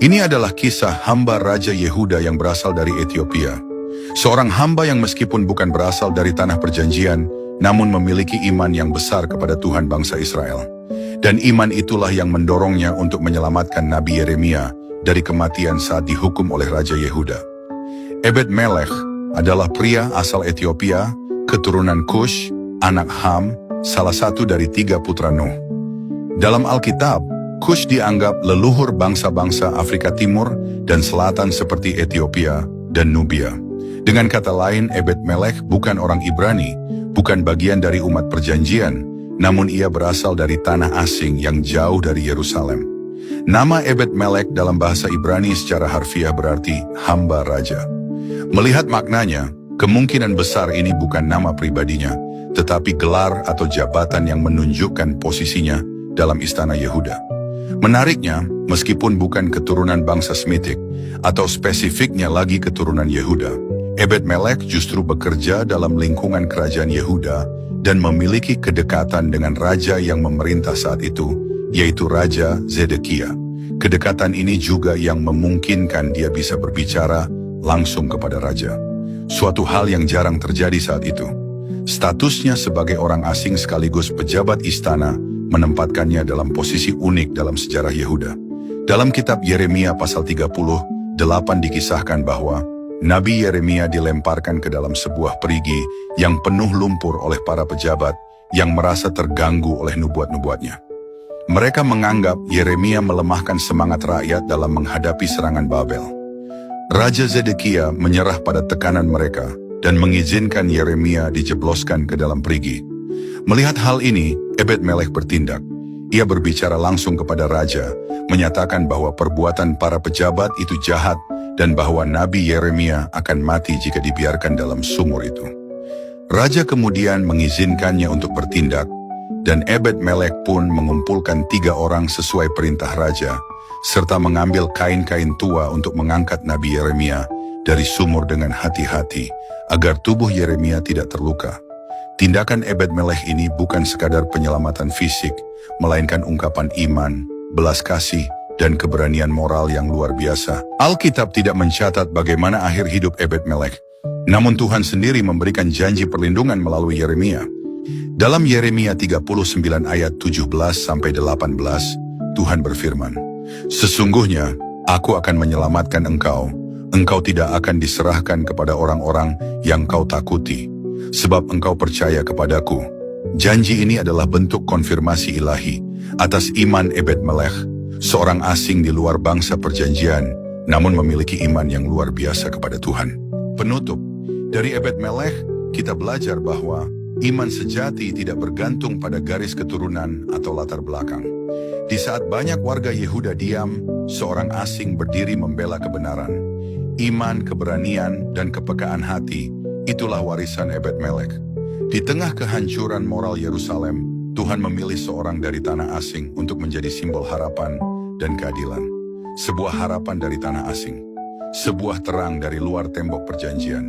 Ini adalah kisah hamba Raja Yehuda yang berasal dari Ethiopia. Seorang hamba yang meskipun bukan berasal dari tanah perjanjian, namun memiliki iman yang besar kepada Tuhan bangsa Israel. Dan iman itulah yang mendorongnya untuk menyelamatkan Nabi Yeremia dari kematian saat dihukum oleh Raja Yehuda. Ebed-Melech adalah pria asal Ethiopia, keturunan Kush, anak Ham, salah satu dari 3 putra Nuh. Dalam Alkitab, Kush dianggap leluhur bangsa-bangsa Afrika Timur dan Selatan seperti Ethiopia dan Nubia. Dengan kata lain, Ebed-Melech bukan orang Ibrani, bukan bagian dari umat perjanjian, namun ia berasal dari tanah asing yang jauh dari Yerusalem. Nama Ebed-Melech dalam bahasa Ibrani secara harfiah berarti hamba raja. Melihat maknanya, kemungkinan besar ini bukan nama pribadinya, tetapi gelar atau jabatan yang menunjukkan posisinya dalam istana Yehuda. Menariknya, meskipun bukan keturunan bangsa Semitik atau spesifiknya lagi keturunan Yehuda, Ebed-Melech justru bekerja dalam lingkungan kerajaan Yehuda dan memiliki kedekatan dengan raja yang memerintah saat itu, yaitu Raja Zedekia. Kedekatan ini juga yang memungkinkan dia bisa berbicara langsung kepada raja. Suatu hal yang jarang terjadi saat itu. Statusnya sebagai orang asing sekaligus pejabat istana menempatkannya dalam posisi unik dalam sejarah Yehuda. Dalam kitab Yeremia pasal 38 dikisahkan bahwa Nabi Yeremia dilemparkan ke dalam sebuah perigi yang penuh lumpur oleh para pejabat yang merasa terganggu oleh nubuat-nubuatnya. Mereka menganggap Yeremia melemahkan semangat rakyat dalam menghadapi serangan Babel. Raja Zedekia menyerah pada tekanan mereka dan mengizinkan Yeremia dijebloskan ke dalam perigi. Melihat hal ini, Ebed-Melech bertindak. Ia berbicara langsung kepada raja, menyatakan bahwa perbuatan para pejabat itu jahat dan bahwa Nabi Yeremia akan mati jika dibiarkan dalam sumur itu. Raja kemudian mengizinkannya untuk bertindak, dan Ebed-Melech pun mengumpulkan 3 orang sesuai perintah raja, serta mengambil kain-kain tua untuk mengangkat Nabi Yeremia dari sumur dengan hati-hati, agar tubuh Yeremia tidak terluka. Tindakan Ebed-Melech ini bukan sekadar penyelamatan fisik, melainkan ungkapan iman, belas kasih, dan keberanian moral yang luar biasa. Alkitab tidak mencatat bagaimana akhir hidup Ebed-Melech, namun Tuhan sendiri memberikan janji perlindungan melalui Yeremia. Dalam Yeremia 39 ayat 17-18, Tuhan berfirman, "Sesungguhnya, aku akan menyelamatkan engkau. Engkau tidak akan diserahkan kepada orang-orang yang kau takuti, sebab engkau percaya kepadaku." Janji ini adalah bentuk konfirmasi ilahi atas iman Ebed-Melech, seorang asing di luar bangsa perjanjian, namun memiliki iman yang luar biasa kepada Tuhan. Penutup, dari Ebed-Melech kita belajar bahwa iman sejati tidak bergantung pada garis keturunan atau latar belakang. Di saat banyak warga Yehuda diam, seorang asing berdiri membela kebenaran. Iman, keberanian, dan kepekaan hati, itulah warisan Ebed-Melech. Di tengah kehancuran moral Yerusalem, Tuhan memilih seorang dari tanah asing untuk menjadi simbol harapan dan keadilan. Sebuah harapan dari tanah asing, sebuah terang dari luar tembok perjanjian.